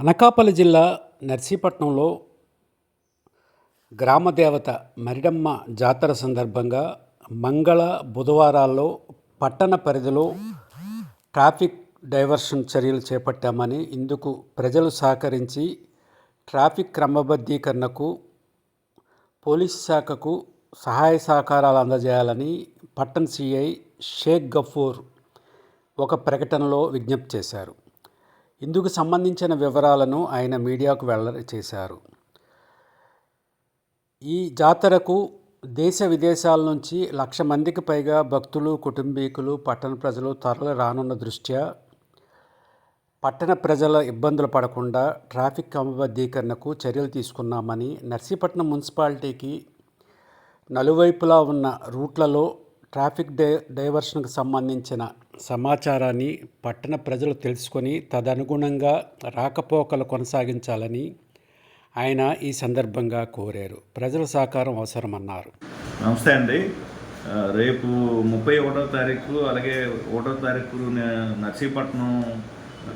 అనకాపల్లి జిల్లా నర్సీపట్నంలో గ్రామదేవత మరిడమ్మ జాతర సందర్భంగా మంగళ బుధవారాల్లో పట్టణ పరిధిలో ట్రాఫిక్ డైవర్షన్ చర్యలు చేపట్టామని, ఇందుకు ప్రజలు సహకరించి ట్రాఫిక్ క్రమబద్ధీకరణకు పోలీసు శాఖకు సహాయ సహకారాలు అందజేయాలని పట్టణ సిఐ షేక్ గఫూర్ ఒక ప్రకటనలో విజ్ఞప్తి చేశారు. ఇందుకు సంబంధించిన వివరాలను ఆయన మీడియాకు వెల్లడి చేశారు. ఈ జాతరకు దేశ విదేశాల నుంచి 1,00,000 మందికి పైగా భక్తులు, కుటుంబీకులు, పట్టణ ప్రజలు తరలి రానున్న దృష్ట్యా పట్టణ ప్రజల ఇబ్బందులు పడకుండా ట్రాఫిక్ క్రమబద్ధీకరణకు చర్యలు తీసుకున్నామని, నర్సీపట్నం మున్సిపాలిటీకి నలువైపులా ఉన్న రూట్లలో ట్రాఫిక్ డైవర్షన్కు సంబంధించిన సమాచారాన్ని పట్టణ ప్రజలు తెలుసుకొని తదనుగుణంగా రాకపోకలు కొనసాగించాలని ఆయన ఈ సందర్భంగా కోరారు. ప్రజల సహకారం అవసరమన్నారు. నమస్తే అండి. రేపు 31వ తారీఖు అలాగే 1వ తారీఖు నర్సీపట్నం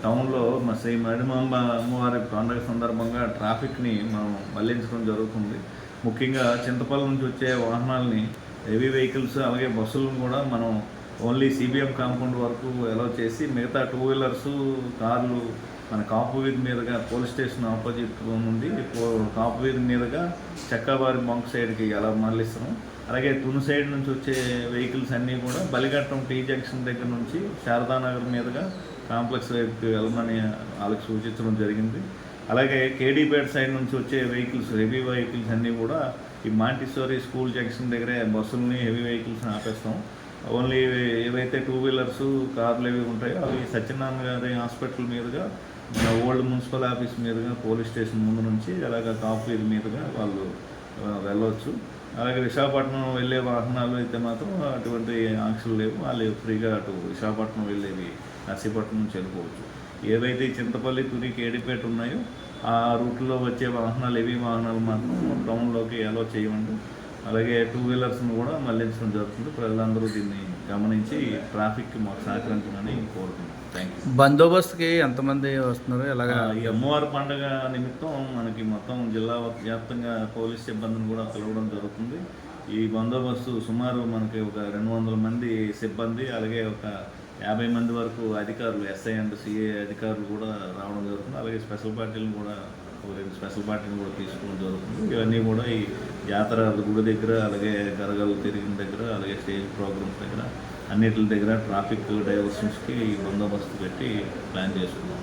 టౌన్లో శ్రీ మరిడమ్మ అమ్మవారి పండుగ సందర్భంగా ట్రాఫిక్ని మనం మళ్లించడం జరుగుతుంది. ముఖ్యంగా చింతపల్లి నుంచి వచ్చే వాహనాలని, హెవీ వెహికల్స్ అలాగే బస్సులను కూడా మనం ఓన్లీ సిబిఎం కాంపౌండ్ వరకు అలౌ చేసి మిగతా 2 వీలర్సు, కార్లు మన కాపు వీధి మీదుగా పోలీస్ స్టేషన్ ఆపోజిట్ నుండి కాపు వీధి మీదుగా చెక్కబారి బంక్ సైడ్కి అలా మళ్ళిస్తాం. అలాగే తుని సైడ్ నుంచి వచ్చే వెహికల్స్ అన్నీ కూడా బలిఘట్టం టీ జంక్షన్ దగ్గర నుంచి శారదానగర్ మీదుగా కాంప్లెక్స్ వైపుకి వెళ్ళమని వాళ్ళకి సూచించడం జరిగింది. అలాగే కేడీపేట సైడ్ నుంచి వచ్చే వెహికల్స్, హెవీ వెహికల్స్ అన్నీ కూడా ఈ మాంటిసోరీ స్కూల్ జంక్షన్ దగ్గరే బస్సులని, హెవీ వెహికల్స్ని ఆపేస్తాం. ఓన్లీ ఏవైతే 2 వీలర్సు, కార్లు ఏవి ఉంటాయో అవి సత్యనారాయణ గారి హాస్పిటల్ మీదుగా, ఓల్డ్ మున్సిపల్ ఆఫీస్ మీదుగా, పోలీస్ స్టేషన్ ముందు నుంచి అలాగే కాఫీ మీదుగా వాళ్ళు వెళ్ళవచ్చు. అలాగే విశాఖపట్నం వెళ్ళే వాహనాలు అయితే మాత్రం అటువంటి ఆంక్షలు లేవు. వాళ్ళు ఫ్రీగా అటు విశాఖపట్నం వెళ్ళేవి నర్సీపట్నం నుంచి వెళ్ళిపోవచ్చు. ఏవైతే చింతపల్లి, తుని, కేడిపేట ఉన్నాయో ఆ రూట్లో వచ్చే వాహనాలు, హెవీ వాహనాలు మాత్రం టౌన్లోకి అలౌ చేయమండి. అలాగే 2 వీలర్స్ను కూడా మళ్లించడం జరుగుతుంది. ప్రజలందరూ దీన్ని గమనించి ట్రాఫిక్కి మాకు సహకరించమని కోరుతున్నాం. Thank you. బందోబస్తుకి ఎంతమంది వస్తున్నారు? ఎలాగా ఈ అమ్మవారి పండుగ నిమిత్తం మనకి మొత్తం జిల్లా వ్యాప్తంగా పోలీస్ సిబ్బందిని కూడా పిలవడం జరుగుతుంది. ఈ బందోబస్తు సుమారు మనకి ఒక 200 మంది సిబ్బంది, అలాగే ఒక 50 మంది వరకు అధికారులు, ఎస్ఐ అండ్ సిఐ అధికారులు కూడా రావడం జరుగుతుంది. అలాగే స్పెషల్ పార్టీలను కూడా 2 స్పెషల్ పార్టీని కూడా తీసుకోవడం జరుగుతుంది. ఇవన్నీ కూడా ఈ జాతర గుడి దగ్గర, అలాగే గరగలు తిరిగిన దగ్గర, అలాగే స్టేజ్ ప్రోగ్రామ్స్ దగ్గర, అన్నిటి దగ్గర ట్రాఫిక్ డైవర్షన్స్కి బందోబస్తు పెట్టి ప్లాన్ చేసుకున్నాం.